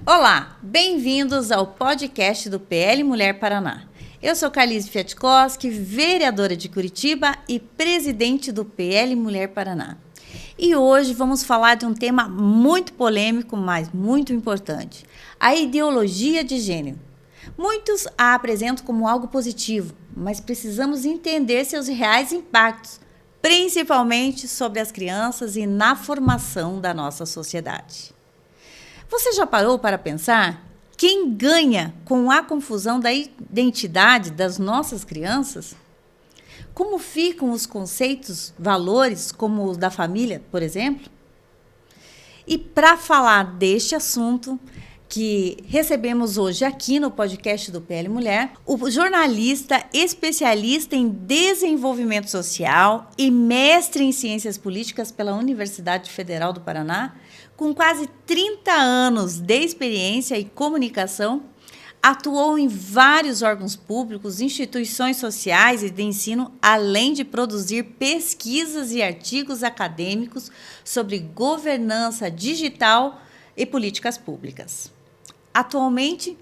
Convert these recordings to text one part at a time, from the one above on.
Olá, bem-vindos ao podcast do PL Mulher Paraná. Eu sou Carlise Fiatkoski, vereadora de Curitiba e presidente do PL Mulher Paraná. E hoje vamos falar de um tema muito polêmico, mas muito importante: a ideologia de gênero. Muitos a apresentam como algo positivo, mas precisamos entender seus reais impactos, principalmente sobre as crianças e na formação da nossa sociedade. Você já parou para pensar quem ganha com a confusão da identidade das nossas crianças? Como ficam os conceitos, valores, como os da família, por exemplo? E para falar deste assunto que recebemos hoje aqui no podcast do PL Mulher, o jornalista especialista em desenvolvimento social e mestre em ciências políticas pela Universidade Federal do Paraná, com quase 30 anos de experiência em comunicação, atuou em vários órgãos públicos, instituições sociais e de ensino, além de produzir pesquisas e artigos acadêmicos sobre governança digital e políticas públicas. Atualmente,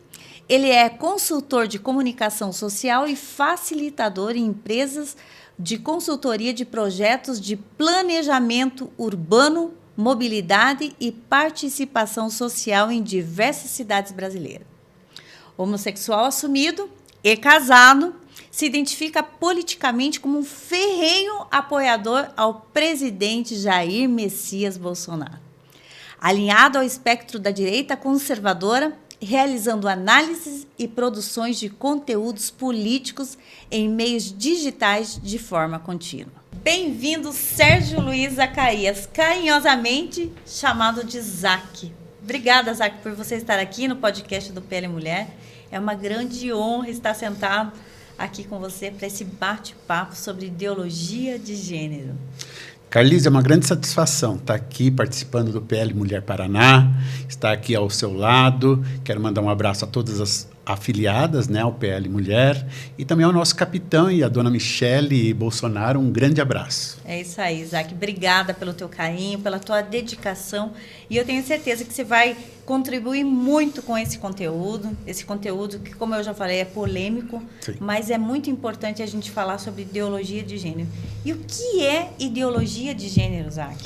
ele é consultor de comunicação social e facilitador em empresas de consultoria de projetos de planejamento urbano, mobilidade e participação social em diversas cidades brasileiras. Homossexual assumido e casado, se identifica politicamente como um ferrenho apoiador ao presidente Jair Messias Bolsonaro. Alinhado ao espectro da direita conservadora, realizando análises e produções de conteúdos políticos em meios digitais de forma contínua. Bem-vindo, Sérgio Luiz Zacarias, carinhosamente chamado de Zac. Obrigada, Zac, por você estar aqui no podcast do PL Mulher. É uma grande honra estar sentado aqui com você para esse bate-papo sobre ideologia de gênero. Carlise, é uma grande satisfação estar aqui participando do PL Mulher Paraná, estar aqui ao seu lado. Quero mandar um abraço a todas as afiliadas, né, ao PL Mulher, e também ao nosso capitão e a dona Michele Bolsonaro, um grande abraço. É isso aí, Zac. Obrigada pelo teu carinho, pela tua dedicação, e eu tenho certeza que você vai contribuir muito com esse conteúdo que, como eu já falei, é polêmico, sim, mas é muito importante a gente falar sobre ideologia de gênero. E o que é ideologia de gênero, Zac?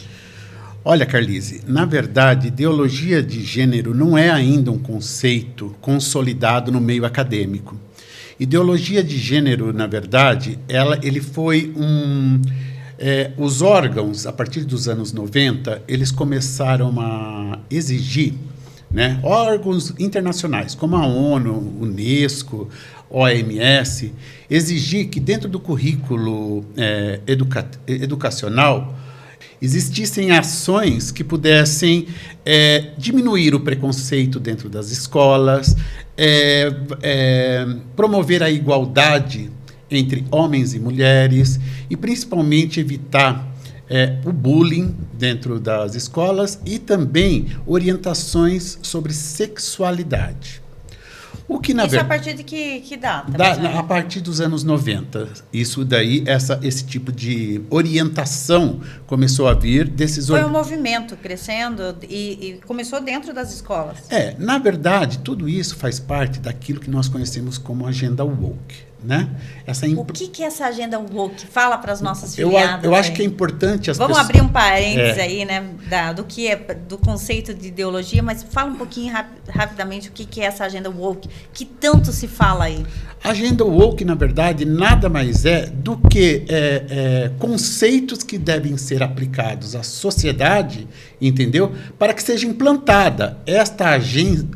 Olha, Carlise, na verdade, ideologia de gênero não é ainda um conceito consolidado no meio acadêmico. Ideologia de gênero, na verdade, ele foi os órgãos, a partir dos anos 90, eles começaram a exigir, né, órgãos internacionais, como a ONU, Unesco, OMS, exigir que dentro do currículo educacional existissem ações que pudessem diminuir o preconceito dentro das escolas, promover a igualdade entre homens e mulheres e, principalmente, evitar o bullying dentro das escolas e também orientações sobre sexualidade. Isso a partir de que data? A partir dos anos 90. Isso daí, esse tipo de orientação começou a vir desses... Foi um movimento crescendo e começou dentro das escolas. Na verdade, tudo isso faz parte daquilo que nós conhecemos como agenda woke, né? O que é essa agenda woke? Fala para as nossas filiadas. Eu acho que é importante Vamos abrir um parênteses aí, né, do conceito de ideologia, mas fala um pouquinho rapidamente o que é essa agenda woke, que tanto se fala aí. A agenda woke, na verdade, nada mais é do que conceitos que devem ser aplicados à sociedade, entendeu? Para que seja implantada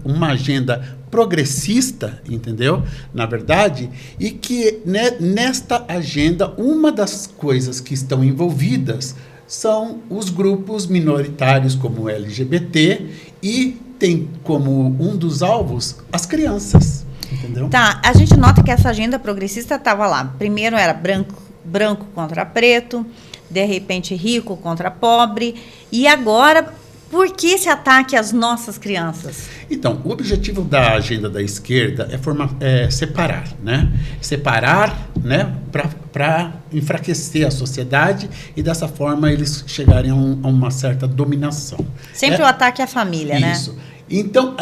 uma agenda progressista, entendeu? Na verdade, e que nesta agenda, uma das coisas que estão envolvidas são os grupos minoritários como o LGBT e tem como um dos alvos as crianças, entendeu? Tá, a gente nota que essa agenda progressista estava lá. Primeiro era branco contra preto, de repente rico contra pobre, e agora... Por que esse ataque às nossas crianças? Então, o objetivo da agenda da esquerda é separar, né? Separar, né, para enfraquecer a sociedade e, dessa forma, eles chegarem a uma certa dominação. Sempre o ataque à família, né? Isso. Então,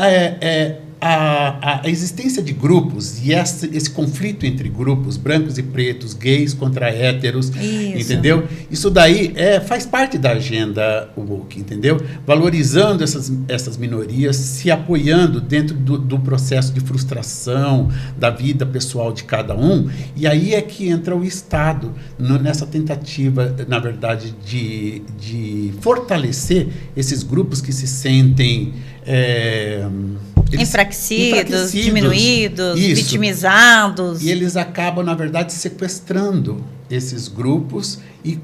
a existência de grupos e esse conflito entre grupos, brancos e pretos, gays contra héteros, entendeu? Isso daí faz parte da agenda woke, entendeu? Valorizando essas minorias, se apoiando dentro do processo de frustração da vida pessoal de cada um. E aí é que entra o Estado nessa tentativa, na verdade, de fortalecer esses grupos que se sentem... enfraquecidos, diminuídos, vitimizados. E eles acabam, na verdade, sequestrando esses grupos e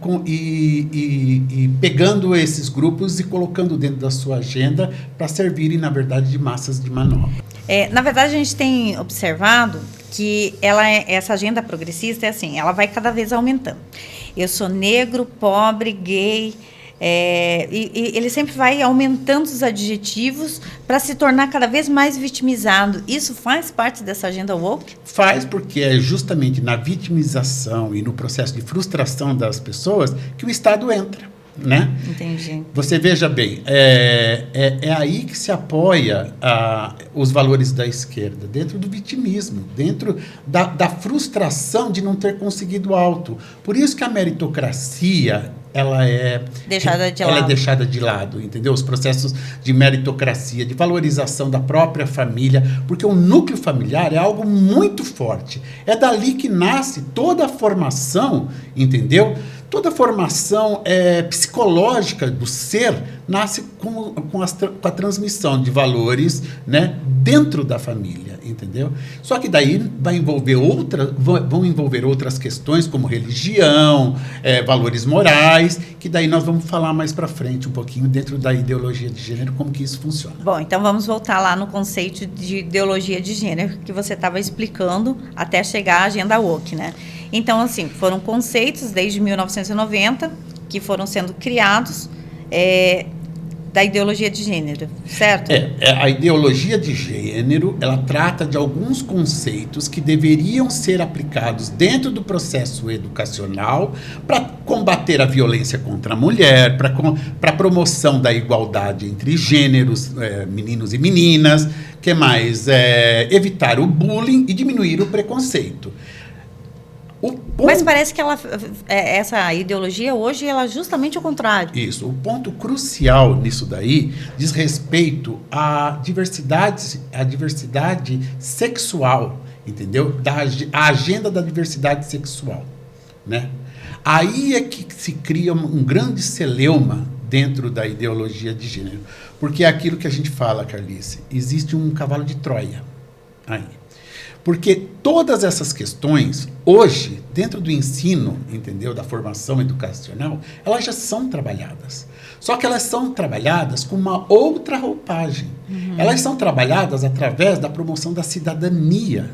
pegando esses grupos e colocando dentro da sua agenda para servirem, na verdade, de massas de manobra. Na verdade, a gente tem observado que essa agenda progressista é assim, ela vai cada vez aumentando. Eu sou negro, pobre, gay... e ele sempre vai aumentando os adjetivos para se tornar cada vez mais vitimizado. Isso faz parte dessa agenda woke? Faz, porque é justamente na vitimização e no processo de frustração das pessoas que o Estado entra, né? Entendi. Você veja bem, é aí que se apoia os valores da esquerda, dentro do vitimismo, dentro da frustração de não ter conseguido algo. Por isso que a meritocracia... ela é deixada de lado, entendeu? Os processos de meritocracia, de valorização da própria família, porque o núcleo familiar é algo muito forte. É dali que nasce toda a formação, entendeu? Toda a formação psicológica do ser nasce com a transmissão de valores, né, dentro da família, entendeu? Só que daí vão envolver outras questões, como religião, valores morais, que daí nós vamos falar mais para frente um pouquinho dentro da ideologia de gênero, como que isso funciona. Bom, então vamos voltar lá no conceito de ideologia de gênero que você estava explicando até chegar à agenda woke, né? Então, assim, foram conceitos desde 1990 que foram sendo criados da ideologia de gênero, certo? A ideologia de gênero, ela trata de alguns conceitos que deveriam ser aplicados dentro do processo educacional para combater a violência contra a mulher, para a promoção da igualdade entre gêneros, meninos e meninas, que mais? Evitar o bullying e diminuir o preconceito. Mas parece que essa ideologia hoje ela é justamente o contrário. Isso. O ponto crucial nisso daí diz respeito à diversidade sexual, entendeu? A agenda da diversidade sexual, né? Aí é que se cria um grande celeuma dentro da ideologia de gênero. Porque é aquilo que a gente fala, Carlice, existe um cavalo de Troia aí. Porque todas essas questões, hoje, dentro do ensino, entendeu, da formação educacional, elas já são trabalhadas. Só que elas são trabalhadas com uma outra roupagem. Elas são trabalhadas através da promoção da cidadania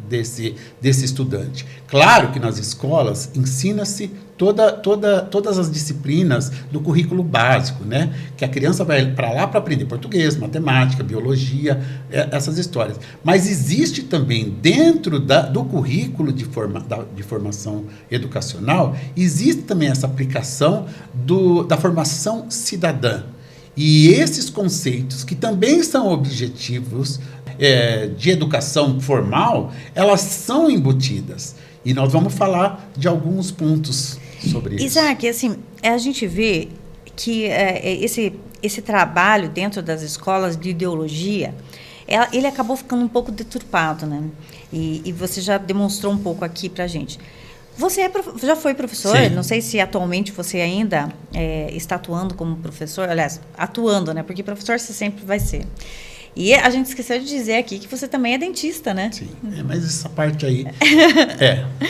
desse estudante. Claro que nas escolas ensina-se todas as disciplinas do currículo básico, né? Que a criança vai para lá para aprender português, matemática, biologia, essas histórias. Mas existe também dentro do currículo de formação educacional, existe também essa aplicação da formação cidadã. E esses conceitos, que também são objetivos de educação formal, elas são embutidas. E nós vamos falar de alguns pontos sobre isso. Isaac, assim, a gente vê que esse trabalho dentro das escolas de ideologia, ele acabou ficando um pouco deturpado, né? E você já demonstrou um pouco aqui pra gente. Você já foi professor? Sim. Não sei se atualmente você ainda está atuando como professor. Aliás, atuando, né? Porque professor você sempre vai ser. E a gente esqueceu de dizer aqui que você também é dentista, né? Sim, mas essa parte aí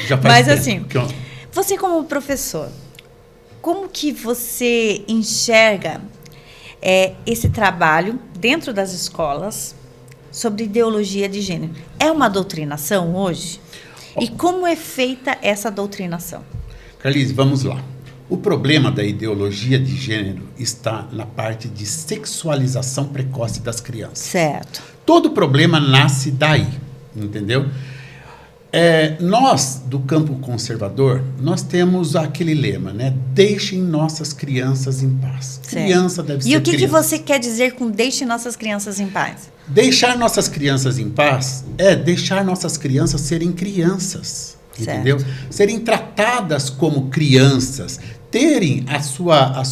já faz mas tempo. Assim, você como professor, como que você enxerga esse trabalho dentro das escolas sobre ideologia de gênero? É uma doutrinação hoje? E como é feita essa doutrinação? Carlice, vamos lá. O problema da ideologia de gênero está na parte de sexualização precoce das crianças. Certo. Todo problema nasce daí, entendeu? Nós, do campo conservador, nós temos aquele lema, né? Deixem nossas crianças em paz. Certo. Criança deve ser E o que criança. você quer dizer com deixem nossas crianças em paz? Deixar nossas crianças em paz é deixar nossas crianças serem crianças, Certo. entendeu? Serem tratadas como crianças, terem a sua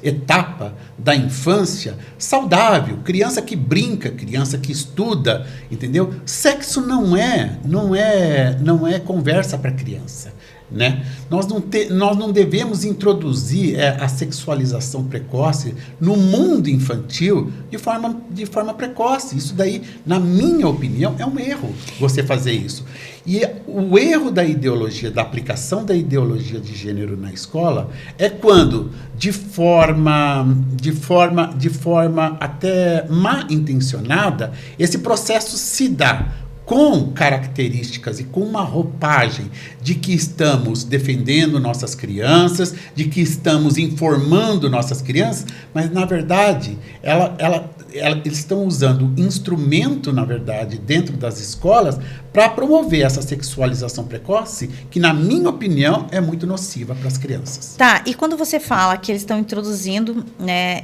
etapa da infância saudável, criança que brinca, criança que estuda, entendeu? Sexo não é conversa para criança, né? Nós não devemos introduzir a sexualização precoce no mundo infantil de forma precoce. Isso daí, na minha opinião, é um erro você fazer isso. E o erro da ideologia, da aplicação da ideologia de gênero na escola é quando, de forma até mal intencionada, esse processo se dá com características e com uma roupagem de que estamos defendendo nossas crianças, de que estamos informando nossas crianças, mas, na verdade, eles estão usando instrumento, na verdade, dentro das escolas para promover essa sexualização precoce, que, na minha opinião, é muito nociva para as crianças. Tá, e quando você fala que eles estão introduzindo, né,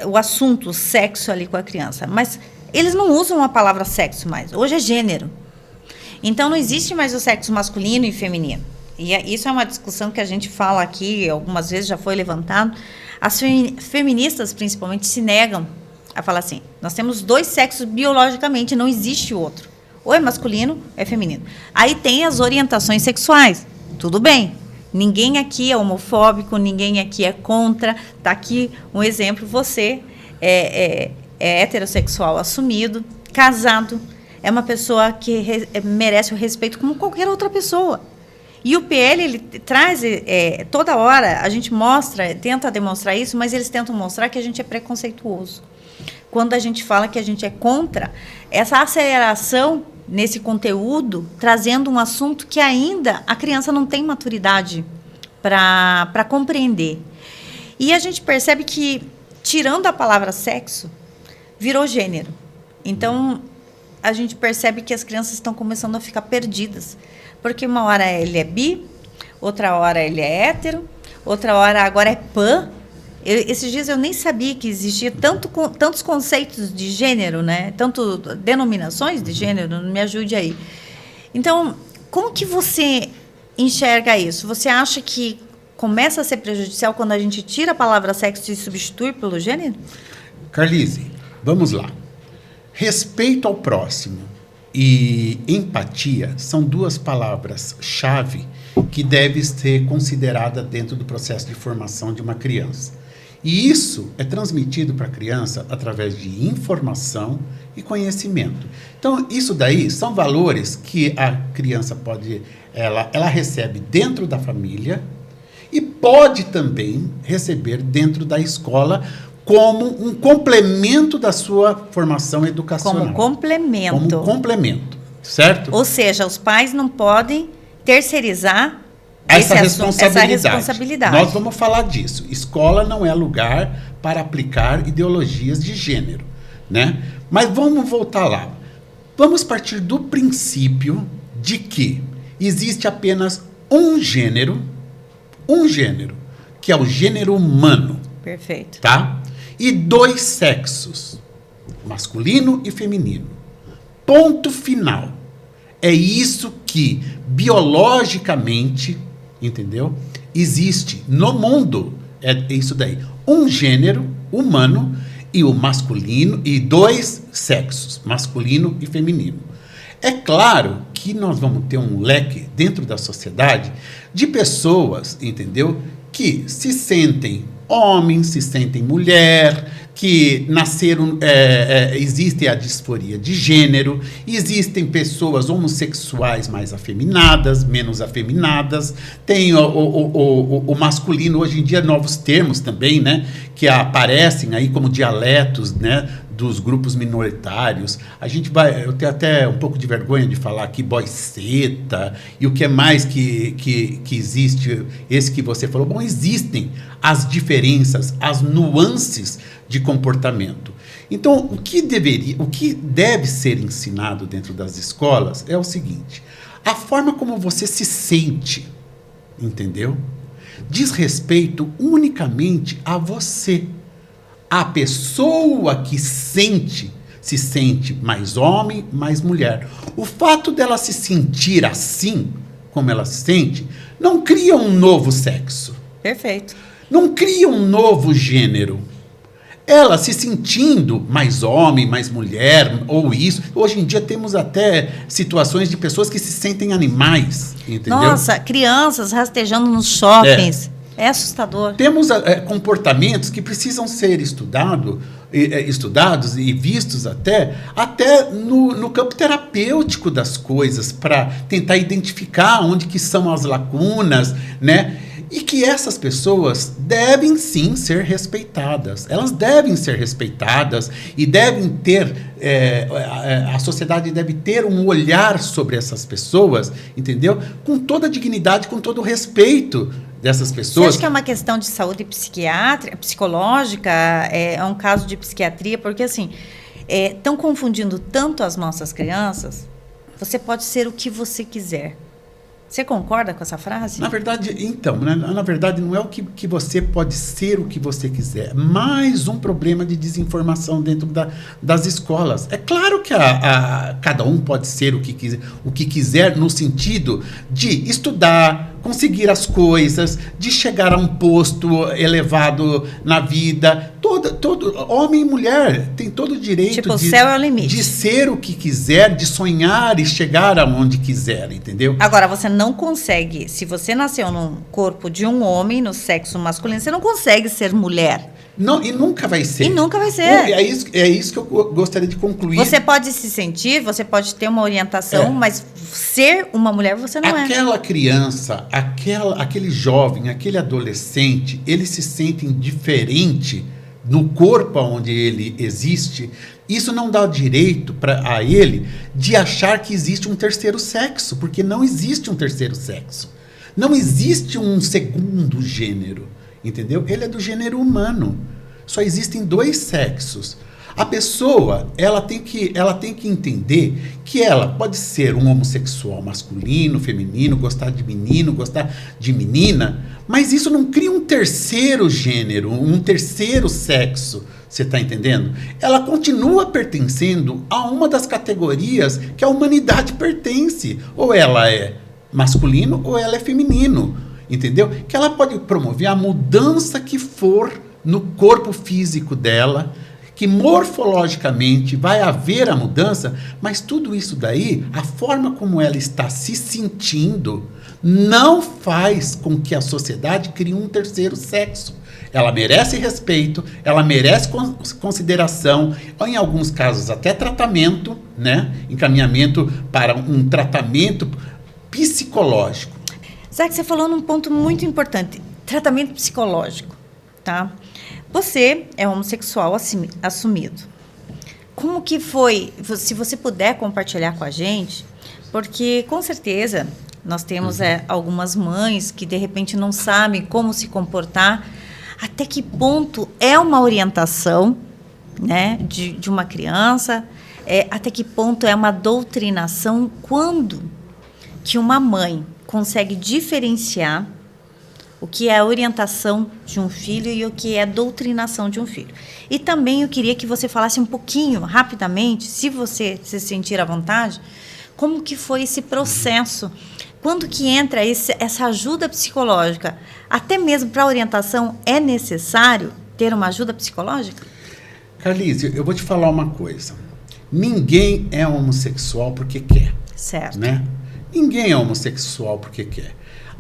o assunto sexo ali com a criança, mas eles não usam a palavra sexo mais. Hoje é gênero. Então, não existe mais o sexo masculino e feminino. E isso é uma discussão que a gente fala aqui, algumas vezes já foi levantado. As feministas, principalmente, se negam a falar assim, nós temos 2 sexos biologicamente, não existe o outro. Ou é masculino, ou é feminino. Aí tem as orientações sexuais. Tudo bem. Ninguém aqui é homofóbico, ninguém aqui é contra. Está aqui um exemplo, você é heterossexual assumido, casado, é uma pessoa que merece o respeito como qualquer outra pessoa. E o PL, ele traz, toda hora, a gente tenta demonstrar isso, mas eles tentam mostrar que a gente é preconceituoso. Quando a gente fala que a gente é contra essa aceleração nesse conteúdo, trazendo um assunto que ainda a criança não tem maturidade para compreender. E a gente percebe que, tirando a palavra sexo, virou gênero. Então, a gente percebe que as crianças estão começando a ficar perdidas. Porque uma hora ele é bi, outra hora ele é hétero, outra hora agora é pan. Esses dias eu nem sabia que existia tantos conceitos de gênero, né? Tanto denominações de gênero, me ajude aí. Então, como que você enxerga isso? Você acha que começa a ser prejudicial quando a gente tira a palavra sexo e substitui pelo gênero? Carlise, vamos lá. Respeito ao próximo e empatia são 2 palavras-chave que devem ser consideradas dentro do processo de formação de uma criança. E isso é transmitido para a criança através de informação e conhecimento. Então, isso daí são valores que a criança ela recebe dentro da família e pode também receber dentro da escola como um complemento da sua formação educacional. Como complemento. Como complemento, certo? Ou seja, os pais não podem terceirizar essa responsabilidade. Nós vamos falar disso. Escola não é lugar para aplicar ideologias de gênero, né? Mas vamos voltar lá. Vamos partir do princípio de que existe apenas um gênero, que é o gênero humano. Perfeito. Tá? E 2 sexos, masculino e feminino. Ponto final. É isso que, biologicamente, entendeu? Existe no mundo. É isso daí. Um gênero humano e o masculino, e 2 sexos, masculino e feminino. É claro que nós vamos ter um leque dentro da sociedade de pessoas, entendeu? Que se sentem homem, se sentem mulher, que nasceram, existe a disforia de gênero, existem pessoas homossexuais mais afeminadas, menos afeminadas, tem o masculino, hoje em dia novos termos também, né, que aparecem aí como dialetos, né, dos grupos minoritários. A gente vai, eu tenho até um pouco de vergonha de falar aqui boiceta e o que é mais que existe, esse que você falou. Bom, existem as diferenças, as nuances de comportamento. Então, o que deve ser ensinado dentro das escolas é o seguinte: a forma como você se sente, entendeu? Diz respeito unicamente a você. A pessoa que se sente mais homem, mais mulher. O fato dela se sentir assim, como ela se sente, não cria um novo sexo. Perfeito. Não cria um novo gênero. Ela se sentindo mais homem, mais mulher, ou isso. Hoje em dia temos até situações de pessoas que se sentem animais, entendeu? Nossa, crianças rastejando nos shoppings. É assustador. Temos comportamentos que precisam ser estudados e vistos até no campo terapêutico das coisas, para tentar identificar onde que são as lacunas, né? E que essas pessoas devem sim ser respeitadas. Elas devem ser respeitadas e devem ter, a sociedade deve ter um olhar sobre essas pessoas, entendeu? Com toda a dignidade, com todo o respeito dessas pessoas. Você acha que é uma questão de saúde psicológica? É um caso de psiquiatria? Porque, assim, estão confundindo tanto as nossas crianças. Você pode ser o que você quiser. Você concorda com essa frase? Na verdade, então, na verdade, não é o que você pode ser o que você quiser. Mais um problema de desinformação dentro das escolas. É claro que cada um pode ser o que quiser no sentido de estudar, conseguir as coisas, de chegar a um posto elevado na vida. Todo homem e mulher tem todo o direito o céu é o limite. De ser o que quiser, de sonhar e chegar aonde quiser, entendeu? Agora, você não consegue, se você nasceu no corpo de um homem, no sexo masculino, você não consegue ser mulher. Não, e nunca vai ser. E nunca vai ser. É isso que eu gostaria de concluir. Você pode se sentir, você pode ter uma orientação, mas ser uma mulher você não é. Aquela criança, aquele jovem, aquele adolescente, eles se sentem diferente no corpo onde ele existe. Isso não dá direito a ele de achar que existe um terceiro sexo, porque não existe um terceiro sexo. Não existe um segundo gênero, entendeu? Ele é do gênero humano. Só existem 2 sexos. A pessoa, ela tem que entender que ela pode ser um homossexual masculino, feminino, gostar de menino, gostar de menina, mas isso não cria um terceiro gênero, um terceiro sexo. Você está entendendo? Ela continua pertencendo a uma das categorias que a humanidade pertence. Ou ela é masculino ou ela é feminino. Entendeu? Que ela pode promover a mudança que for no corpo físico dela, que morfologicamente vai haver a mudança, mas tudo isso daí, a forma como ela está se sentindo, não faz com que a sociedade crie um terceiro sexo. Ela merece respeito, ela merece consideração, ou em alguns casos até tratamento, né? Encaminhamento para um tratamento psicológico. Zé, você falou num ponto muito importante, tratamento psicológico, tá? Você é homossexual assumido. Como que foi, se você puder compartilhar com a gente, porque com certeza nós temos algumas mães que de repente não sabem como se comportar, até que ponto é uma orientação, né, de uma criança, até que ponto é uma doutrinação, quando que uma mãe consegue diferenciar o que é a orientação de um filho e o que é a doutrinação de um filho. E também eu queria que você falasse um pouquinho, rapidamente, se você se sentir à vontade, como que foi esse processo, quando que entra essa ajuda psicológica. Até mesmo para a orientação é necessário ter uma ajuda psicológica? Carlise, eu vou te falar uma coisa. Ninguém é homossexual porque quer. Certo. Né? Ninguém é homossexual porque quer.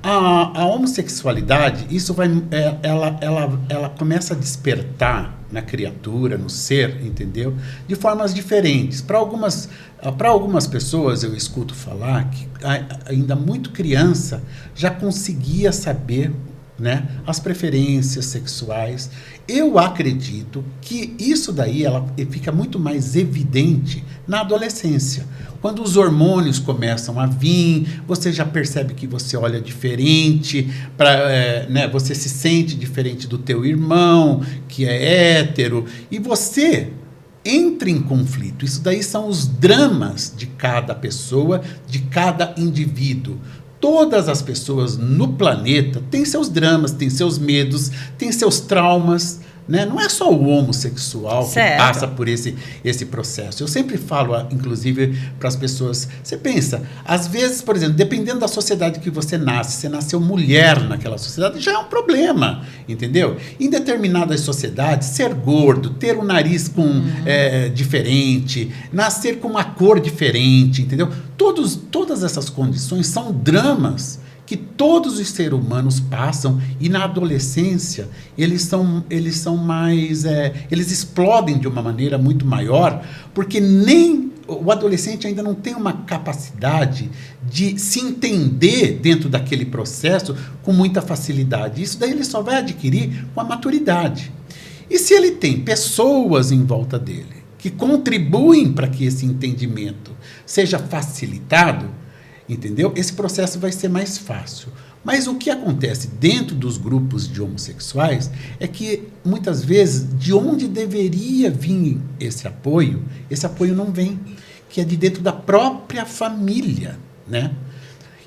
A homossexualidade, ela começa a despertar na criatura, no ser, entendeu? De formas diferentes. Para algumas pessoas, eu escuto falar que ainda muito criança já conseguia saber né? As preferências sexuais. Eu acredito que isso daí ela fica muito mais evidente na adolescência. Quando os hormônios começam a vir, você já percebe que você olha diferente, né? Você se sente diferente do teu irmão, que é hétero, e você entra em conflito. Isso daí são os dramas de cada pessoa, de cada indivíduo. Todas as pessoas no planeta têm seus dramas, têm seus medos, têm seus traumas, né? Não é só o homossexual que passa por esse processo. Eu sempre falo, inclusive, para as pessoas, você pensa, às vezes, por exemplo, dependendo da sociedade que você nasce, você nasceu mulher naquela sociedade, já é um problema, entendeu? Em determinadas sociedades, ser gordo, ter um nariz diferente, nascer com uma cor diferente, entendeu? Todas essas condições são dramas que todos os seres humanos passam, e na adolescência eles são mais, eles explodem de uma maneira muito maior, porque nem o adolescente ainda não tem uma capacidade de se entender dentro daquele processo com muita facilidade. Isso daí ele só vai adquirir com a maturidade. E se ele tem pessoas em volta dele que contribuem para que esse entendimento seja facilitado, entendeu? Esse processo vai ser mais fácil. Mas o que acontece dentro dos grupos de homossexuais é que, muitas vezes, de onde deveria vir esse apoio não vem, que é de dentro da própria família, né?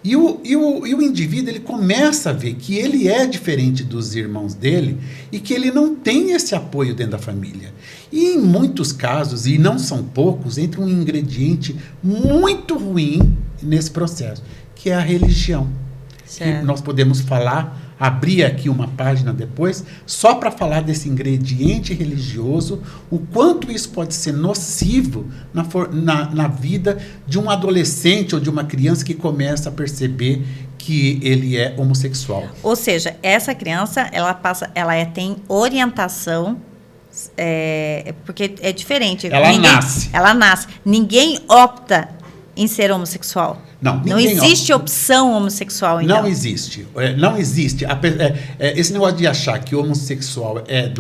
E o indivíduo, ele começa a ver que ele é diferente dos irmãos dele e que ele não tem esse apoio dentro da família. E em muitos casos, e não são poucos, entra um ingrediente muito ruim nesse processo, que é a religião. Que nós podemos falar, abrir aqui uma página depois, só para falar desse ingrediente religioso, o quanto isso pode ser nocivo na vida de um adolescente ou de uma criança que começa a perceber que ele é homossexual. Ou seja, essa criança, ela tem orientação, porque é diferente. Ela nasce. Ninguém opta em ser homossexual. Não existe opção homossexual, então. Não existe. Não existe. Esse negócio de achar que homossexual é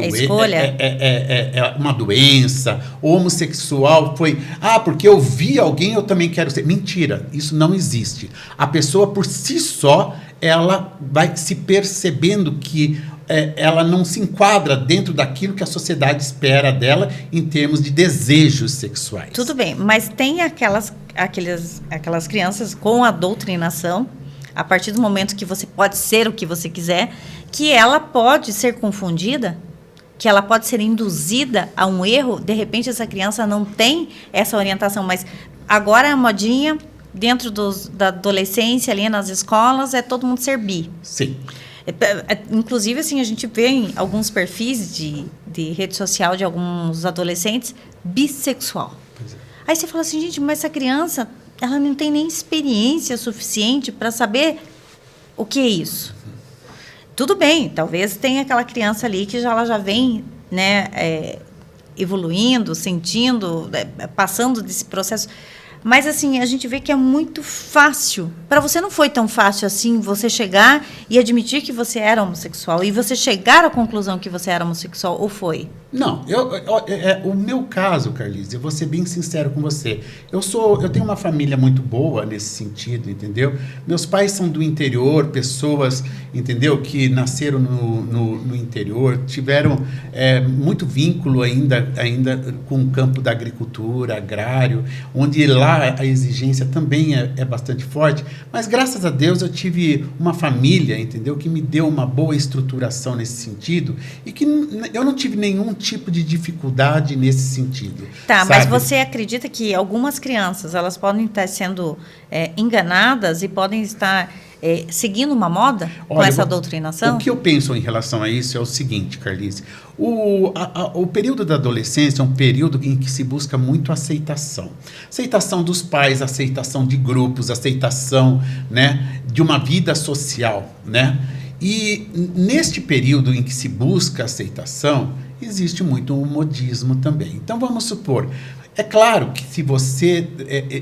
uma doença, o homossexual foi... porque eu vi alguém, eu também quero ser. Mentira, isso não existe. A pessoa, por si só, ela vai se percebendo que ela não se enquadra dentro daquilo que a sociedade espera dela em termos de desejos sexuais. Tudo bem, mas tem aquelas crianças com a doutrinação, a partir do momento que você pode ser o que você quiser, que ela pode ser confundida, que ela pode ser induzida a um erro. De repente, essa criança não tem essa orientação, mas agora a modinha, dentro da adolescência, ali nas escolas, é todo mundo ser bi. Sim. Inclusive, assim, a gente vê em alguns perfis de rede social de alguns adolescentes bissexual. Aí você fala assim, gente, mas essa criança, ela não tem nem experiência suficiente para saber o que é isso. Tudo bem, talvez tenha aquela criança ali que ela já vem, né, evoluindo, sentindo, passando desse processo. Mas, assim, a gente vê que é muito fácil. Para você não foi tão fácil assim você chegar e admitir que você era homossexual e você chegar à conclusão que você era homossexual, ou foi? Não, o meu caso, Carlise, eu vou ser bem sincero com você. Eu tenho uma família muito boa nesse sentido, entendeu? Meus pais são do interior, pessoas, entendeu, que nasceram no interior, tiveram muito vínculo ainda com o campo da agricultura, agrário, onde lá a exigência também é bastante forte. Mas, graças a Deus, eu tive uma família, entendeu, que me deu uma boa estruturação nesse sentido e que eu não tive nenhum tipo de dificuldade nesse sentido. Tá, sabe? Mas você acredita que algumas crianças, elas podem estar sendo enganadas e podem estar seguindo uma moda com essa doutrinação? O que eu penso em relação a isso é o seguinte, Carlise. O período da adolescência é um período em que se busca muito aceitação. Aceitação dos pais, aceitação de grupos, aceitação, né, de uma vida social, né? E neste período em que se busca aceitação, existe muito um modismo também. Então, vamos supor, é claro que se você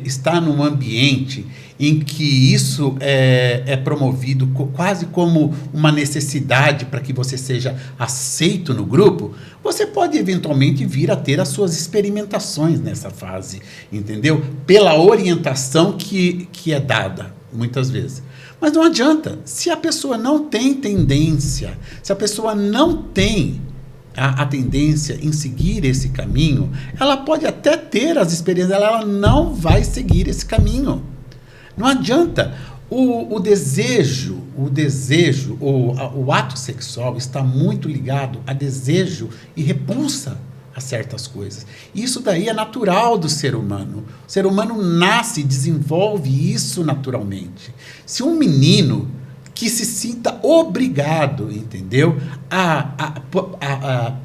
está num ambiente em que isso é promovido quase como uma necessidade para que você seja aceito no grupo, você pode eventualmente vir a ter as suas experimentações nessa fase, entendeu? Pela orientação que é dada, muitas vezes. Mas não adianta, se a pessoa não tem tendência, se a pessoa não tem a tendência em seguir esse caminho, ela pode até ter as experiências, ela não vai seguir esse caminho. Não adianta. O desejo, o ato sexual está muito ligado a desejo e repulsa a certas coisas. Isso daí é natural do ser humano. O ser humano nasce e desenvolve isso naturalmente. Se um menino que se sinta obrigado, entendeu?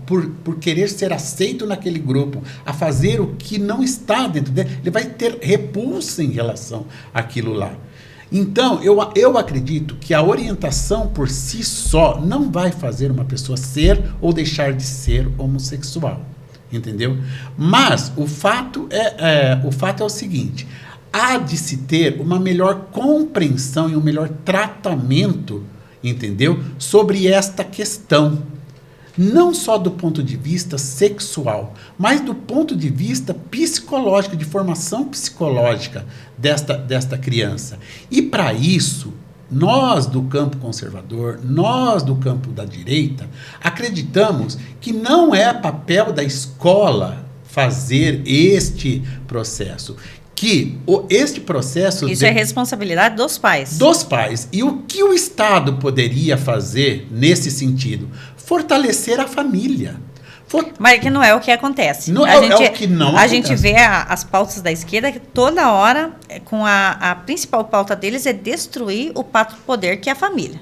Por querer ser aceito naquele grupo, a fazer o que não está dentro dele, ele vai ter repulsa em relação àquilo lá. Então, eu acredito que a orientação por si só não vai fazer uma pessoa ser ou deixar de ser homossexual, entendeu? Mas o fato é o seguinte: há de se ter uma melhor compreensão e um melhor tratamento, entendeu? Sobre esta questão. Não só do ponto de vista sexual, mas do ponto de vista psicológico, de formação psicológica desta criança. E para isso, nós do campo conservador, nós do campo da direita, acreditamos que não é papel da escola fazer este processo. Este processo... Isso é responsabilidade dos pais. Dos pais. E o que o Estado poderia fazer nesse sentido? Fortalecer a família. Mas que não é o que acontece. Não é o que não acontece. A gente vê as pautas da esquerda que toda hora, com a principal pauta deles é destruir o pacto do poder, que é a família.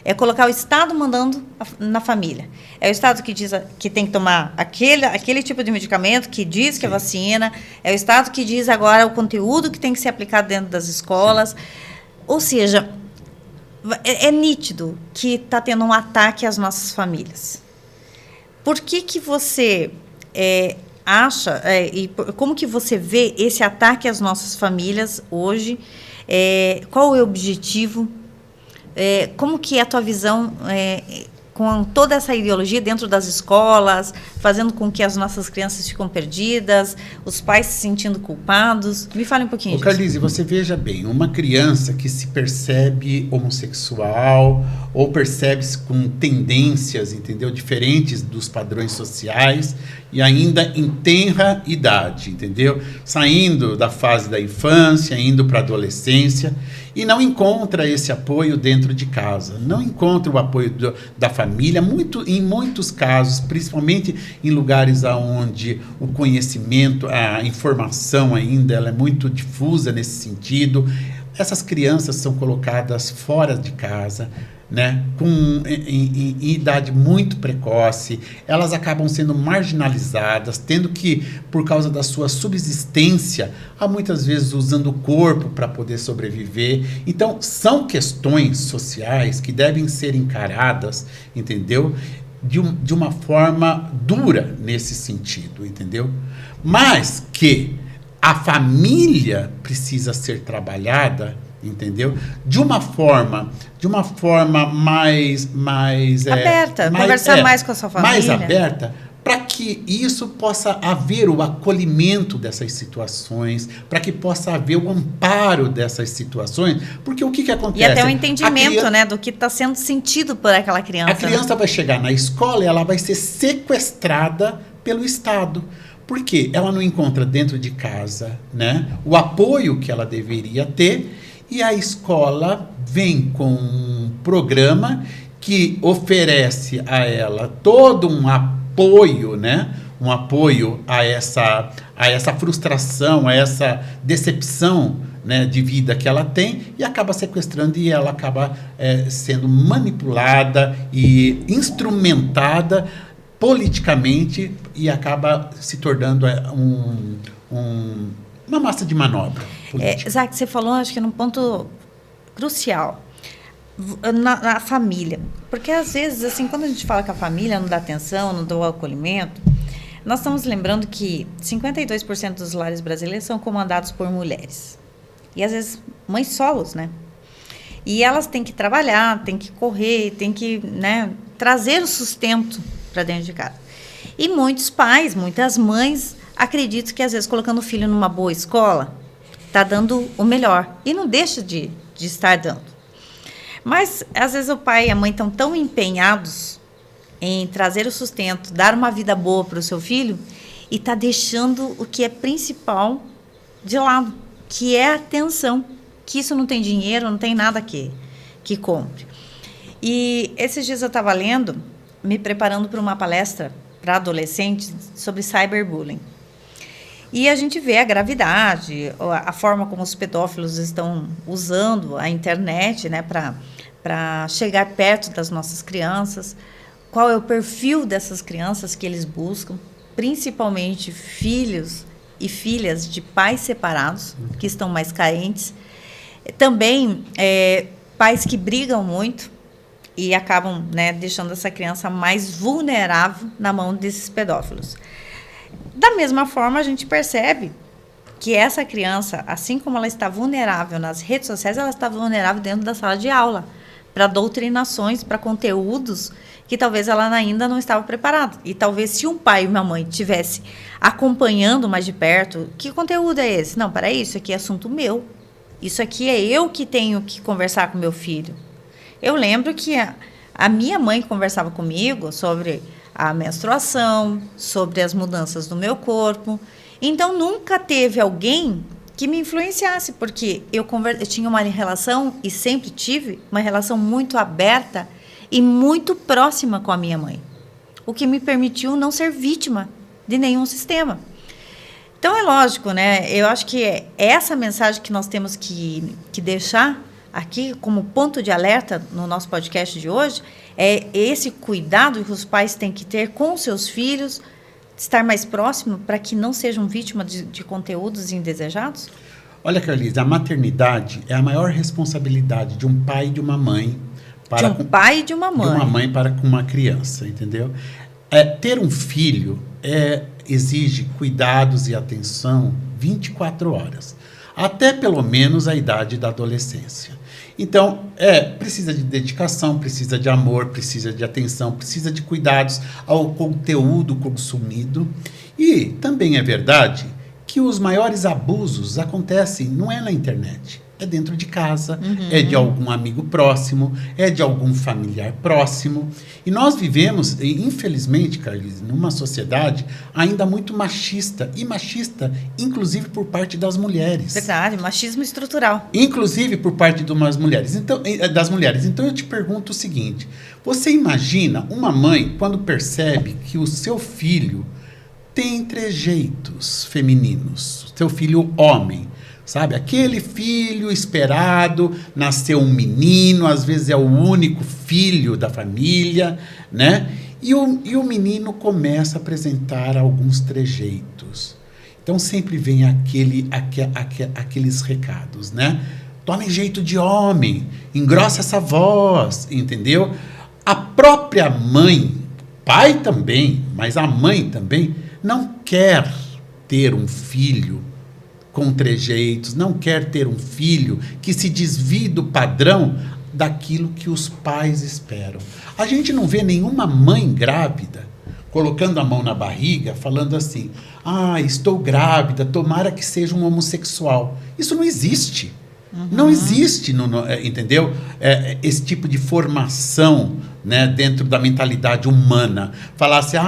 É colocar o Estado mandando na família. É o Estado que diz que tem que tomar aquele tipo de medicamento, que diz que é vacina. É o Estado que diz agora o conteúdo que tem que ser aplicado dentro das escolas. Sim. Ou seja, é nítido que está tendo um ataque às nossas famílias. Por que você acha, e como que você vê esse ataque às nossas famílias hoje? Qual é o objetivo? Como que é a tua visão com toda essa ideologia dentro das escolas, fazendo com que as nossas crianças ficam perdidas, os pais se sentindo culpados? Me fale um pouquinho disso. Carlise, você veja bem, uma criança que se percebe homossexual ou percebe-se com tendências, entendeu, diferentes dos padrões sociais e ainda em tenra idade, entendeu? Saindo da fase da infância, indo para a adolescência, e não encontra esse apoio dentro de casa, não encontra o apoio da família, em muitos casos, principalmente em lugares onde o conhecimento, a informação ainda ela é muito difusa nesse sentido. Essas crianças são colocadas fora de casa, né, em idade muito precoce, elas acabam sendo marginalizadas, tendo que, por causa da sua subsistência, há muitas vezes usando o corpo para poder sobreviver. Então, são questões sociais que devem ser encaradas, entendeu? De uma forma dura nesse sentido, entendeu? Mas que a família precisa ser trabalhada, entendeu? De uma forma mais aberta, conversar mais com a sua família. Mais aberta, para que isso possa haver o acolhimento dessas situações, para que possa haver o amparo dessas situações, porque o que acontece? E até o entendimento, né, do que está sendo sentido por aquela criança. A criança vai chegar na escola e ela vai ser sequestrada pelo Estado. Por quê? Ela não encontra dentro de casa, né, o apoio que ela deveria ter. E a escola vem com um programa que oferece a ela todo um apoio, né? Um apoio a essa frustração, a essa decepção, né, de vida que ela tem, e acaba sequestrando, e ela acaba sendo manipulada e instrumentada politicamente e acaba se tornando uma massa de manobra política. Isaac, você falou, acho que num ponto crucial. na família. Porque, às vezes, assim, quando a gente fala que a família não dá atenção, não dá o acolhimento, nós estamos lembrando que 52% dos lares brasileiros são comandados por mulheres. E, às vezes, mães solos, né? E elas têm que trabalhar, têm que correr, têm que, né, trazer o sustento para dentro de casa. E muitos pais, muitas mães, acreditam que, às vezes, colocando o filho numa boa escola, está dando o melhor. E não deixa de estar dando. Mas, às vezes, o pai e a mãe estão tão empenhados em trazer o sustento, dar uma vida boa para o seu filho, e está deixando o que é principal de lado, que é a atenção. Que isso não tem dinheiro, não tem nada que compre. E esses dias eu estava lendo, me preparando para uma palestra para adolescentes sobre cyberbullying. E a gente vê a gravidade, a forma como os pedófilos estão usando a internet, né, para chegar perto das nossas crianças, qual é o perfil dessas crianças que eles buscam, principalmente filhos e filhas de pais separados, que estão mais carentes. Também pais que brigam muito e acabam, né, deixando essa criança mais vulnerável na mão desses pedófilos. Da mesma forma, a gente percebe que essa criança, assim como ela está vulnerável nas redes sociais, ela está vulnerável dentro da sala de aula, para doutrinações, para conteúdos que talvez ela ainda não estava preparada. E talvez se um pai e uma mãe estivesse acompanhando mais de perto, que conteúdo é esse? Não, peraí, isso aqui é assunto meu. Isso aqui é eu que tenho que conversar com meu filho. Eu lembro que a minha mãe conversava comigo sobre a menstruação, sobre as mudanças do meu corpo. Então, nunca teve alguém que me influenciasse, porque eu tinha uma relação, e sempre tive, uma relação muito aberta e muito próxima com a minha mãe, o que me permitiu não ser vítima de nenhum sistema. Então, é lógico, né? Eu acho que é essa mensagem que nós temos que deixar aqui como ponto de alerta no nosso podcast de hoje, é esse cuidado que os pais têm que ter com os seus filhos, estar mais próximo para que não sejam vítimas de conteúdos indesejados? Olha, Carlise, a maternidade é a maior responsabilidade de um pai e de uma mãe. De um pai e de uma mãe. De uma mãe para com uma criança, entendeu? Ter um filho exige cuidados e atenção 24 horas, até pelo menos a idade da adolescência. Então, precisa de dedicação, precisa de amor, precisa de atenção, precisa de cuidados ao conteúdo consumido. E também é verdade que os maiores abusos acontecem, não é na internet, é dentro de casa, é de algum amigo próximo, é de algum familiar próximo. E nós vivemos, infelizmente, Carlise, numa sociedade ainda muito machista, e machista, inclusive, por parte das mulheres. Verdade, machismo estrutural. Inclusive por parte de umas mulheres. Das mulheres. Então, eu te pergunto o seguinte, você imagina uma mãe quando percebe que o seu filho tem trejeitos femininos, seu filho homem, sabe? Aquele filho esperado, nasceu um menino, às vezes é o único filho da família, né? E o menino começa a apresentar alguns trejeitos. Então, sempre vem aqueles recados, né? Tome jeito de homem, engrossa essa voz, entendeu? A própria mãe, pai também, mas a mãe também, não quer ter um filho com trejeitos, não quer ter um filho que se desvie do padrão daquilo que os pais esperam. A gente não vê nenhuma mãe grávida colocando a mão na barriga, falando assim, estou grávida, tomara que seja um homossexual. Isso não existe. Não existe, entendeu? Esse tipo de formação, né, dentro da mentalidade humana. Falar assim,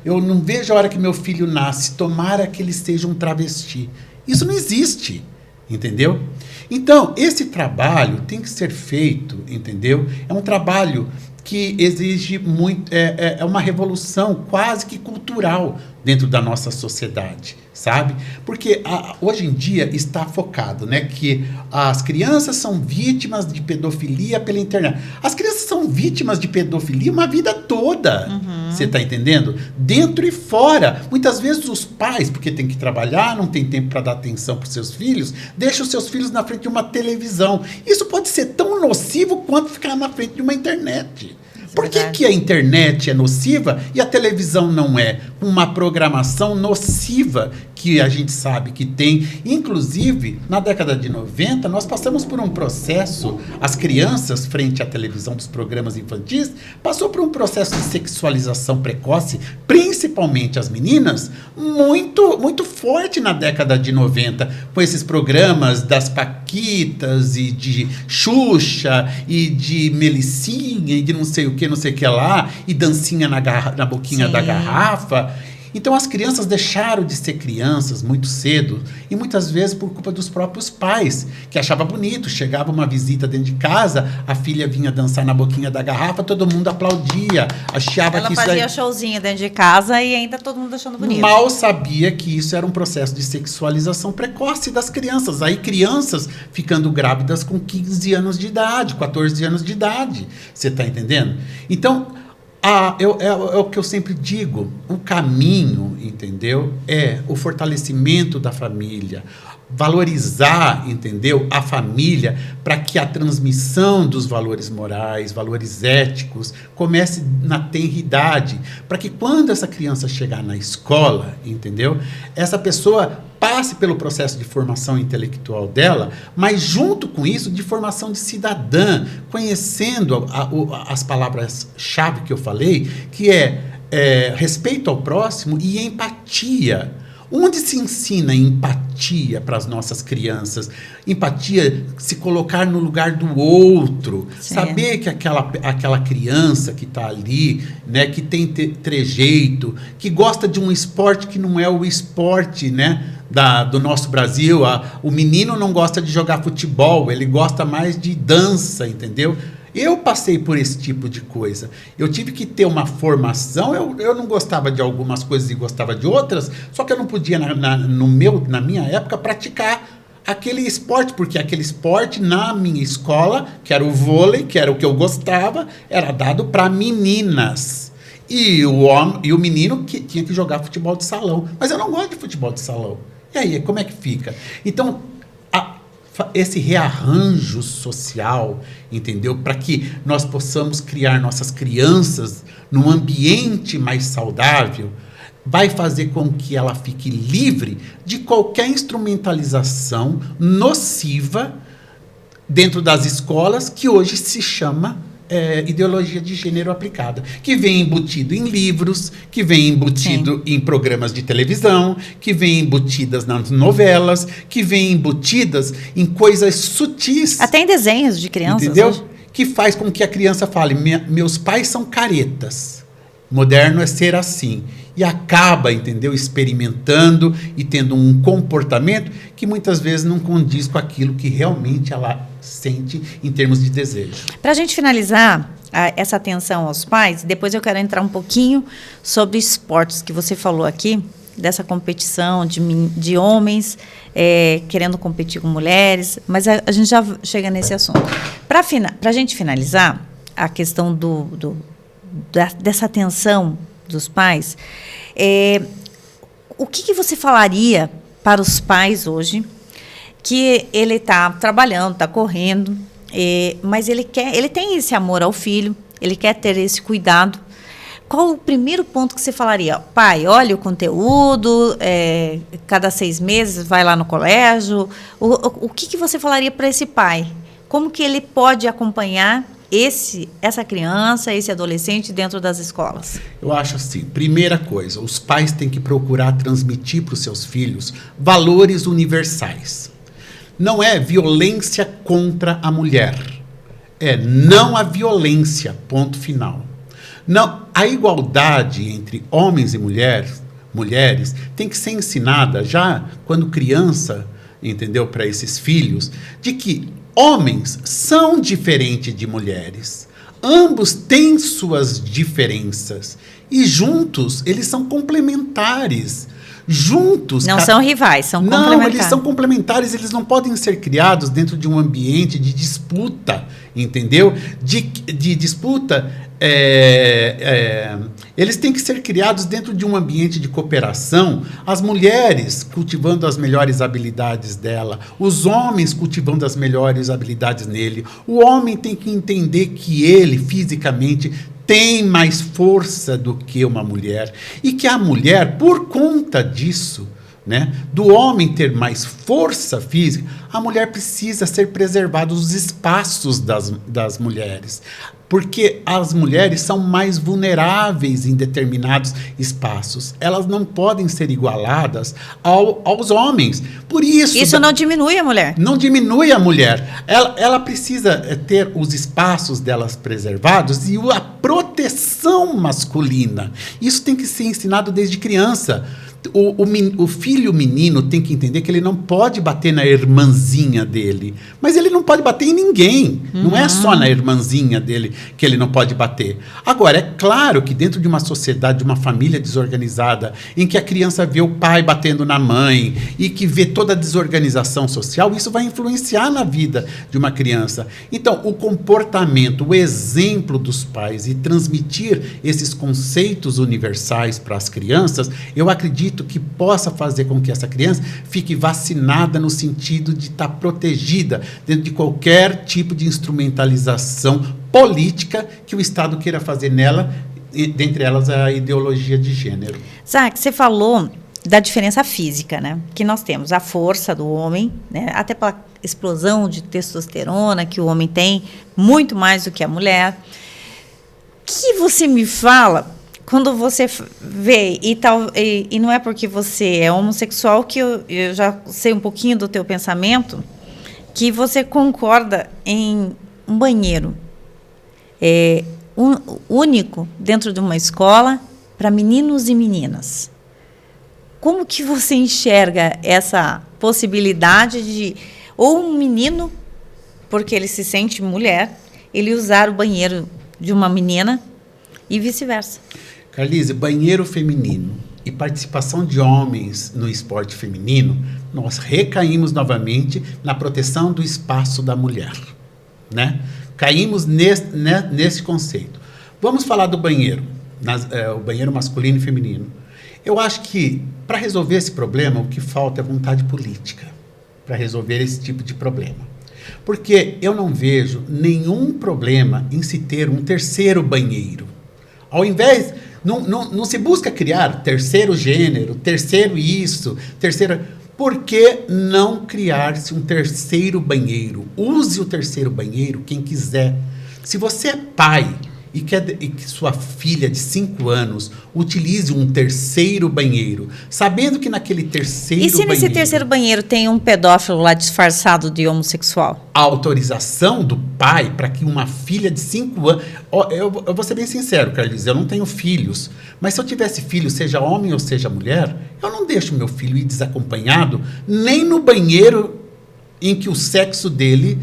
eu não vejo a hora que meu filho nasce, tomara que ele seja um travesti. Isso não existe, entendeu? Então, esse trabalho tem que ser feito, entendeu? É um trabalho que exige muito, é uma revolução quase que cultural dentro da nossa sociedade, sabe? Porque hoje em dia está focado, né, que as crianças são vítimas de pedofilia pela internet. As crianças são vítimas de pedofilia uma vida toda. Você está entendendo? Dentro e fora. Muitas vezes os pais, porque tem que trabalhar, não tem tempo para dar atenção para os seus filhos, deixam os seus filhos na frente de uma televisão. Isso pode ser tão nocivo quanto ficar na frente de uma internet. Por que a internet é nociva e a televisão não é? Uma programação nociva que a gente sabe que tem. Inclusive, na década de 90, nós passamos por um processo, as crianças, frente à televisão dos programas infantis, passou por um processo de sexualização precoce, principalmente as meninas, muito forte na década de 90, com esses programas das Paquitas e de Xuxa e de Melicinha e de não sei o que lá, e dancinha na boquinha da garrafa. Então as crianças deixaram de ser crianças muito cedo, e muitas vezes por culpa dos próprios pais, que achava bonito, chegava uma visita dentro de casa, a filha vinha dançar na boquinha da garrafa, todo mundo aplaudia, achava ela que isso fazia showzinho dentro de casa e ainda todo mundo achando bonito. Mal sabia que isso era um processo de sexualização precoce das crianças. Aí crianças ficando grávidas com 15 anos de idade, 14 anos de idade. Você está entendendo? Então, é o que eu sempre digo, o caminho, entendeu? É o fortalecimento da família, valorizar, entendeu? A família, para que a transmissão dos valores morais, valores éticos, comece na tenridade, para que quando essa criança chegar na escola, entendeu? Essa pessoa passe pelo processo de formação intelectual dela, mas junto com isso, de formação de cidadã, conhecendo as palavras-chave que eu falei, que é respeito ao próximo e empatia. Onde se ensina empatia para as nossas crianças? Empatia, se colocar no lugar do outro. Sim. Saber que aquela criança que está ali, né, que tem trejeito, que gosta de um esporte que não é o esporte, né, do nosso Brasil. O menino não gosta de jogar futebol, ele gosta mais de dança, entendeu? Eu passei por esse tipo de coisa. Eu tive que ter uma formação. Eu não gostava de algumas coisas e gostava de outras, só que eu não podia, na minha época, praticar aquele esporte, porque aquele esporte, na minha escola, que era o vôlei, que era o que eu gostava, era dado para meninas. E o menino que tinha que jogar futebol de salão. Mas eu não gosto de futebol de salão. E aí, como é que fica? Então, esse rearranjo social, entendeu? Para que nós possamos criar nossas crianças num ambiente mais saudável, vai fazer com que ela fique livre de qualquer instrumentalização nociva dentro das escolas, que hoje se chama ideologia de gênero aplicada, que vem embutido em livros, que vem embutido em programas de televisão, que vem embutidas nas novelas, que vem embutidas em coisas sutis. Até em desenhos de crianças. Entendeu? Hoje. Que faz com que a criança fale, meus pais são caretas. Moderno é ser assim. E acaba, entendeu? Experimentando e tendo um comportamento que muitas vezes não condiz com aquilo que realmente ela sente em termos de desejo. Para a gente finalizar essa atenção aos pais, depois eu quero entrar um pouquinho sobre esportes que você falou aqui, dessa competição de homens querendo competir com mulheres, mas a gente já chega nesse assunto. Para a gente finalizar, a questão dessa atenção dos pais, o que você falaria para os pais hoje, que ele está trabalhando, está correndo, mas ele tem esse amor ao filho, ele quer ter esse cuidado. Qual o primeiro ponto que você falaria? Pai, olha o conteúdo, cada 6 meses vai lá no colégio. O que você falaria para esse pai? Como que ele pode acompanhar essa criança, esse adolescente dentro das escolas? Eu acho assim, primeira coisa, os pais têm que procurar transmitir para os seus filhos valores universais. Não é violência contra a mulher, não a violência, ponto final. Não, a igualdade entre homens e mulheres tem que ser ensinada já quando criança, entendeu, para esses filhos, de que homens são diferentes de mulheres. Ambos têm suas diferenças. E juntos, eles são complementares. Juntos... Não são rivais, são complementares. Não, eles são complementares, eles não podem ser criados dentro de um ambiente de disputa, entendeu? De disputa, eles têm que ser criados dentro de um ambiente de cooperação, as mulheres cultivando as melhores habilidades dela, os homens cultivando as melhores habilidades nele. O homem tem que entender que ele, fisicamente, tem mais força do que uma mulher, e que a mulher, por conta disso, né, do homem ter mais força física, a mulher precisa ser preservada os espaços das mulheres, porque as mulheres são mais vulneráveis em determinados espaços. Elas não podem ser igualadas aos homens. Por isso... Isso não diminui a mulher. Não diminui a mulher. Ela precisa ter os espaços delas preservados e a proteção masculina. Isso tem que ser ensinado desde criança. O filho menino tem que entender que ele não pode bater na irmãzinha dele, mas ele não pode bater em ninguém. Não é só na irmãzinha dele que ele não pode bater. Agora, é claro que dentro de uma sociedade, de uma família desorganizada, em que a criança vê o pai batendo na mãe e que vê toda a desorganização social, isso vai influenciar na vida de uma criança. Então, o comportamento, o exemplo dos pais e transmitir esses conceitos universais para as crianças, eu acredito que possa fazer com que essa criança fique vacinada no sentido de estar protegida dentro de qualquer tipo de instrumentalização política que o Estado queira fazer nela, dentre elas a ideologia de gênero. Zac, você falou da diferença física, né? Que nós temos a força do homem, né? Até pela explosão de testosterona que o homem tem, muito mais do que a mulher. O que você me fala quando você vê, e não é porque você é homossexual que eu já sei um pouquinho do teu pensamento, que você concorda em um banheiro único dentro de uma escola para meninos e meninas. Como que você enxerga essa possibilidade de, ou um menino, porque ele se sente mulher, ele usar o banheiro de uma menina e vice-versa? Carlise, banheiro feminino e participação de homens no esporte feminino, nós recaímos novamente na proteção do espaço da mulher, né? Caímos nesse conceito. Vamos falar do banheiro, o banheiro masculino e feminino. Eu acho que, para resolver esse problema, o que falta é vontade política para resolver esse tipo de problema. Porque eu não vejo nenhum problema em se ter um terceiro banheiro. Ao invés... Não se busca criar terceiro gênero, terceiro isso, terceira... Por que não criar-se um terceiro banheiro? Use o terceiro banheiro quem quiser. Se você é pai e que sua filha de 5 anos utilize um terceiro banheiro, sabendo que naquele terceiro banheiro... E se nesse terceiro banheiro tem um pedófilo lá disfarçado de homossexual? A autorização do pai para que uma filha de 5 anos... Eu vou ser bem sincero, Carlos, eu não tenho filhos, mas se eu tivesse filho, seja homem ou seja mulher, eu não deixo meu filho ir desacompanhado nem no banheiro em que o sexo dele...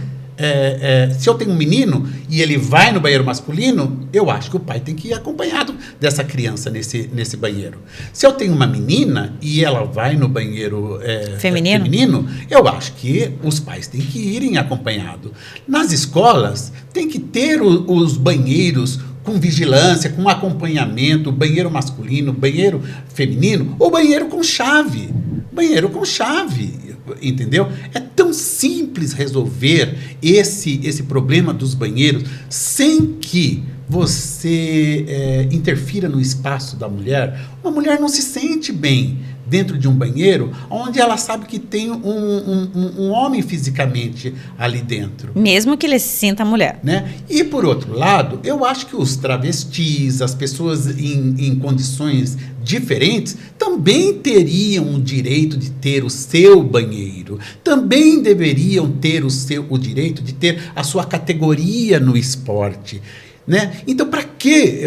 se eu tenho um menino e ele vai no banheiro masculino, eu acho que o pai tem que ir acompanhado dessa criança nesse banheiro. Se eu tenho uma menina e ela vai no banheiro feminino, eu acho que os pais têm que irem acompanhados. Nas escolas, tem que ter os banheiros com vigilância, com acompanhamento, banheiro masculino, banheiro feminino, ou banheiro com chave. Banheiro com chave. Entendeu? É tão simples resolver esse problema dos banheiros sem que você interfira no espaço da mulher. Uma mulher não se sente bem dentro de um banheiro onde ela sabe que tem um homem fisicamente ali dentro. Mesmo que ele se sinta mulher. Né? E, por outro lado, eu acho que os travestis, as pessoas em condições diferentes, também teriam o direito de ter o seu banheiro. Também deveriam ter o direito de ter a sua categoria no esporte. Né? Então, para que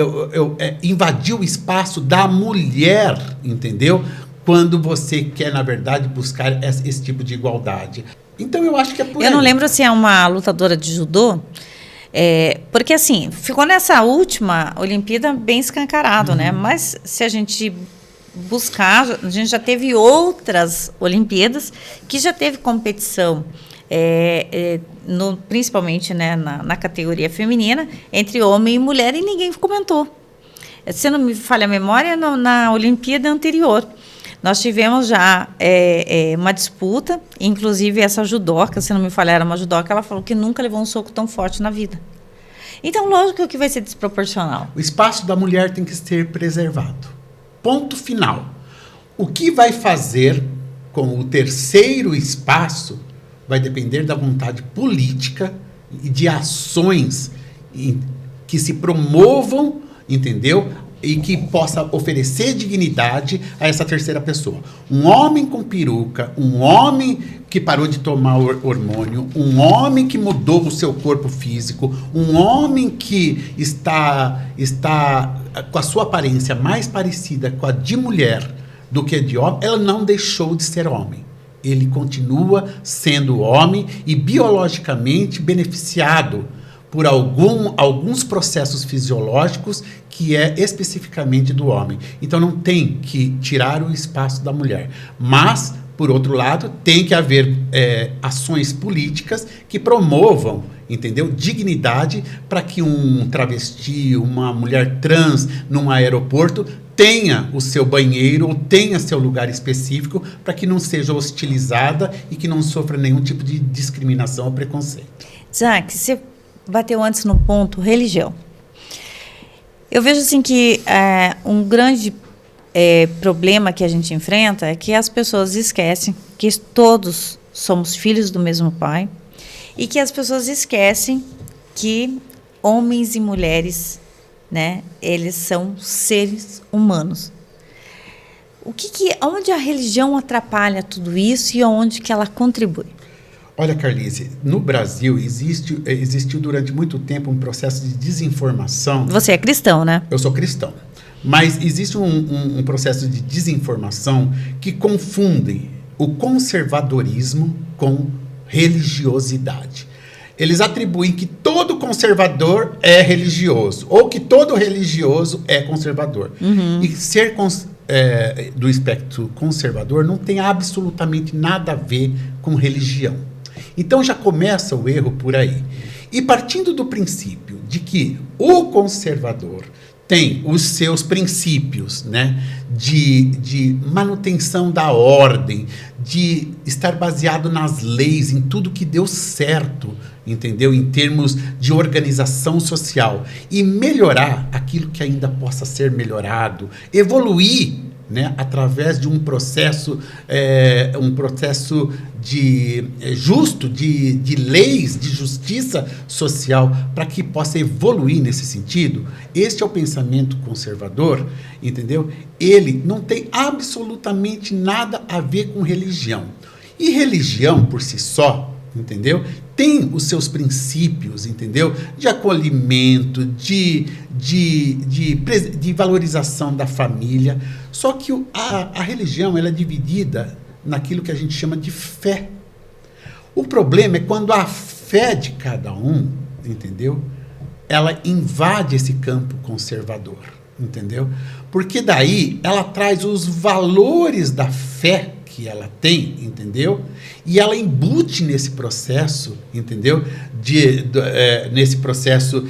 invadir o espaço da mulher, entendeu? Quando você quer, na verdade, buscar esse tipo de igualdade. Então, eu acho que é por aí. Eu não lembro se é uma lutadora de judô Porque, assim, ficou nessa última Olimpíada bem escancarado, né? Mas se a gente buscar, a gente já teve outras Olimpíadas que já teve competição, principalmente, né, na categoria feminina, entre homem e mulher, e ninguém comentou. Se não me falha a memória, na Olimpíada anterior, nós tivemos já uma disputa, inclusive essa judoca, se não me falha, era uma judoca, ela falou que nunca levou um soco tão forte na vida. Então, lógico que vai ser desproporcional. O espaço da mulher tem que ser preservado. Ponto final. O que vai fazer com o terceiro espaço vai depender da vontade política e de ações que se promovam, entendeu? E que possa oferecer dignidade a essa terceira pessoa. Um homem com peruca, um homem que parou de tomar hormônio, um homem que mudou o seu corpo físico, um homem que está com a sua aparência mais parecida com a de mulher do que de homem, ela não deixou de ser homem. Ele continua sendo homem e biologicamente beneficiado por alguns processos fisiológicos que é especificamente do homem. Então não tem que tirar o espaço da mulher. Mas, por outro lado, tem que haver ações políticas que promovam, entendeu? Dignidade para que um travesti, uma mulher trans num aeroporto tenha o seu banheiro ou tenha seu lugar específico para que não seja hostilizada e que não sofra nenhum tipo de discriminação ou preconceito. Jack, você bateu antes no ponto religião. Eu vejo assim que um grande problema que a gente enfrenta é que as pessoas esquecem que todos somos filhos do mesmo pai e que as pessoas esquecem que homens e mulheres, né, eles são seres humanos. Onde a religião atrapalha tudo isso e onde que ela contribui? Olha, Carlise, no Brasil existiu durante muito tempo um processo de desinformação. Você é cristão, né? Eu sou cristão. Mas existe um processo de desinformação que confunde o conservadorismo com religiosidade. Eles atribuem que todo conservador é religioso, ou que todo religioso é conservador. Uhum. E ser do espectro conservador não tem absolutamente nada a ver com religião. Então já começa o erro por aí. E partindo do princípio de que o conservador tem os seus princípios, né, de manutenção da ordem, de estar baseado nas leis, em tudo que deu certo, entendeu? Em termos de organização social. E melhorar aquilo que ainda possa ser melhorado, evoluir, né, através de um processo justo, de leis, de justiça social, para que possa evoluir nesse sentido. Este é o pensamento conservador, entendeu? Ele não tem absolutamente nada a ver com religião. E religião, por si só, entendeu? Tem os seus princípios, entendeu? De acolhimento, de valorização da família. Só que a religião ela é dividida naquilo que a gente chama de fé. O problema é quando a fé de cada um, entendeu? Ela invade esse campo conservador, entendeu? Porque daí ela traz os valores da fé que ela tem, entendeu? E ela embute nesse processo, entendeu? Nesse processo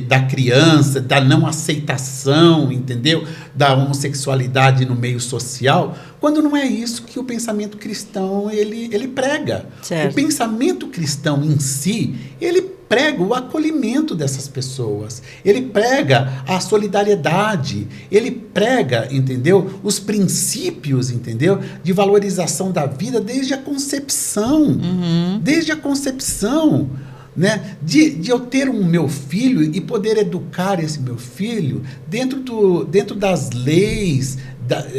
da criança, da não aceitação, entendeu? Da homossexualidade no meio social, quando não é isso que o pensamento cristão ele prega. Certo. O pensamento cristão em si, ele prega o acolhimento dessas pessoas, ele prega a solidariedade, ele prega, entendeu? Os princípios, entendeu? De valorização da vida desde a concepção, desde a concepção, né? De eu ter um meu filho e poder educar esse meu filho dentro das leis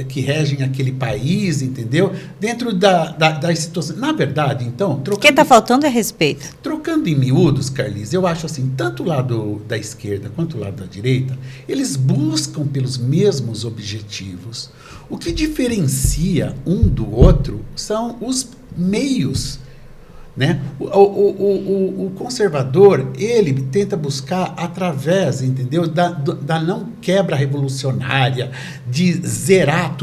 que regem aquele país, entendeu? Dentro das situações. Na verdade, então... O que está faltando é respeito. Trocando em miúdos, Carlise, eu acho assim, tanto o lado da esquerda quanto o lado da direita, eles buscam pelos mesmos objetivos. O que diferencia um do outro são os meios Né? O conservador, ele tenta buscar através, entendeu, da não quebra revolucionária, de zerar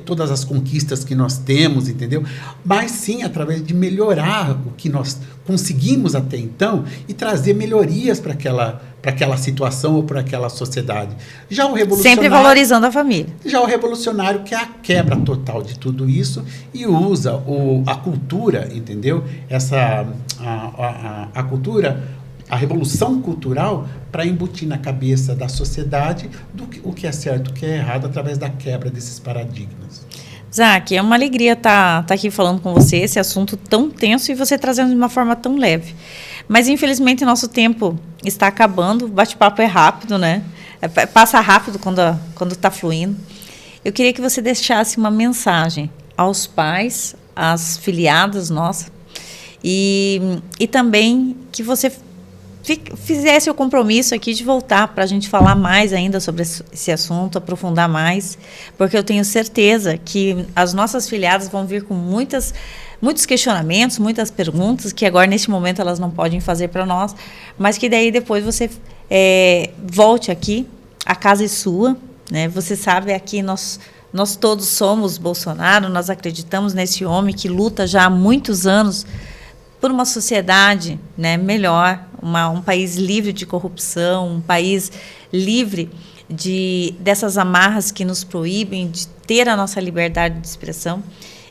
todas as conquistas que nós temos, entendeu? Mas sim através de melhorar o que nós conseguimos até então e trazer melhorias para aquela situação ou para aquela sociedade. Já o revolucionário, sempre valorizando a família. Já o revolucionário quer a quebra total de tudo isso e usa a cultura, entendeu? A cultura, a revolução cultural, para embutir na cabeça da sociedade o que é certo, o que é errado, através da quebra desses paradigmas. Zac, é uma alegria estar aqui falando com você, esse assunto tão tenso e você trazendo de uma forma tão leve. Mas, infelizmente, nosso tempo está acabando, o bate-papo é rápido, né? Passa rápido quando está fluindo. Eu queria que você deixasse uma mensagem aos pais, às filiadas nossas, e também que você fizesse o compromisso aqui de voltar para a gente falar mais ainda sobre esse assunto, aprofundar mais, porque eu tenho certeza que as nossas filiadas vão vir com muitos questionamentos, muitas perguntas, que agora, neste momento, elas não podem fazer para nós, mas que daí depois você volte aqui, a casa é sua, né? Você sabe, aqui nós todos somos Bolsonaro, nós acreditamos nesse homem que luta já há muitos anos por uma sociedade, né, melhor, um país livre de corrupção, um país livre dessas amarras que nos proíbem de ter a nossa liberdade de expressão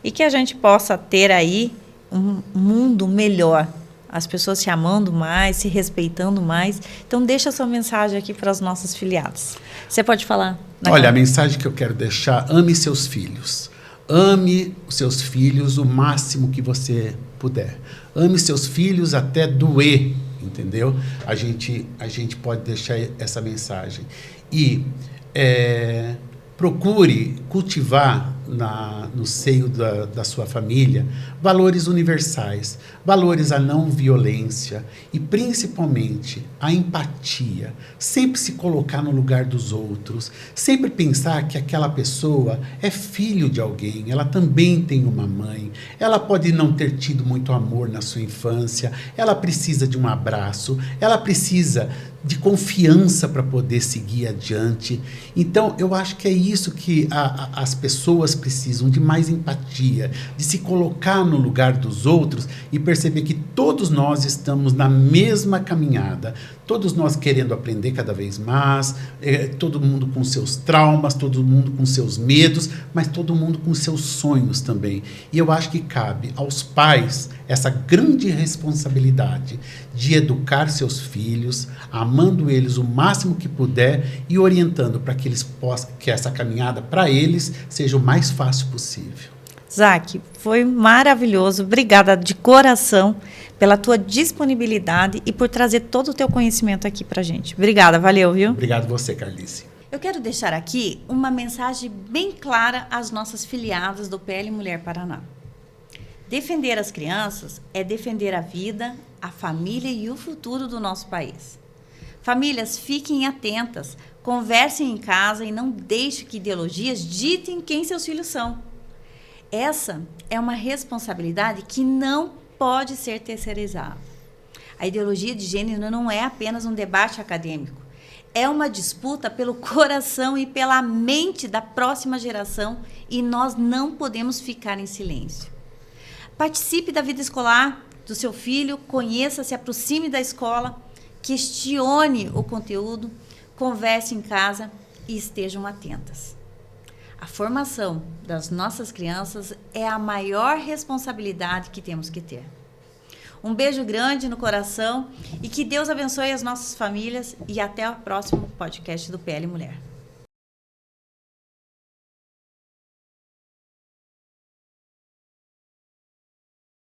e que a gente possa ter aí um mundo melhor, as pessoas se amando mais, se respeitando mais. Então, deixa a sua mensagem aqui para as nossas filiadas. Você pode falar? Olha, a mensagem que eu quero deixar: ame seus filhos. Ame os seus filhos o máximo que você puder. Ame seus filhos até doer, entendeu? A gente pode deixar essa mensagem. E procure cultivar no seio da sua família valores universais, valores à não violência e principalmente a empatia. Sempre se colocar no lugar dos outros, sempre pensar que aquela pessoa é filho de alguém, ela também tem uma mãe, ela pode não ter tido muito amor na sua infância, ela precisa de um abraço, ela precisa de confiança para poder seguir adiante. Então, eu acho que é isso que as pessoas precisam, de mais empatia, de se colocar no lugar dos outros e perceber que todos nós estamos na mesma caminhada, todos nós querendo aprender cada vez mais, todo mundo com seus traumas, todo mundo com seus medos, mas todo mundo com seus sonhos também. E eu acho que cabe aos pais essa grande responsabilidade de educar seus filhos, amando eles o máximo que puder e orientando para que eles possam, que essa caminhada para eles seja o mais fácil possível. Zac, foi maravilhoso. Obrigada de coração pela tua disponibilidade e por trazer todo o teu conhecimento aqui para a gente. Obrigada, valeu, viu? Obrigado você, Carlice. Eu quero deixar aqui uma mensagem bem clara às nossas filiadas do PL Mulher Paraná. Defender as crianças é defender a vida, a família e o futuro do nosso país. Famílias, fiquem atentas, conversem em casa e não deixem que ideologias ditem quem seus filhos são. Essa é uma responsabilidade que não pode ser terceirizada. A ideologia de gênero não é apenas um debate acadêmico. É uma disputa pelo coração e pela mente da próxima geração e nós não podemos ficar em silêncio. Participe da vida escolar do seu filho, conheça, se aproxime da escola, questione o conteúdo, converse em casa e estejam atentas. A formação das nossas crianças é a maior responsabilidade que temos que ter. Um beijo grande no coração e que Deus abençoe as nossas famílias e até o próximo podcast do PL Mulher.